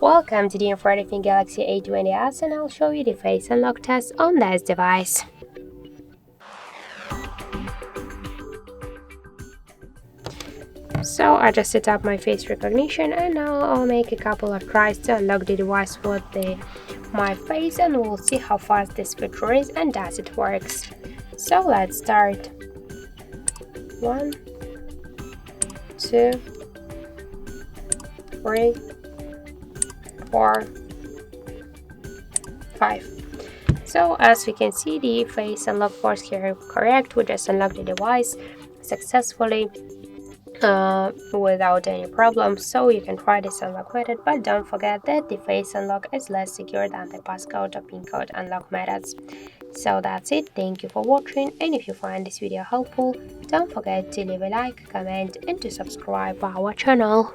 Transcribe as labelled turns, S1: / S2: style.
S1: Welcome to the SAMSUng Galaxy A20s, and I'll show you the face unlock test on this device. So I just set up my face recognition, and now I'll make a couple of tries to unlock the device with my face, and we'll see how fast this feature is and does it works. So let's start. 1, 2, 3, 4, 5. So as we can see, the face unlock was here correct. We just unlocked the device successfully without any problems. So you can try this unlock method, but don't forget that the face unlock is less secure than the passcode or pin code unlock methods. So that's it. Thank you for watching, and if you find this video helpful, don't forget to leave a like, comment and to subscribe our channel.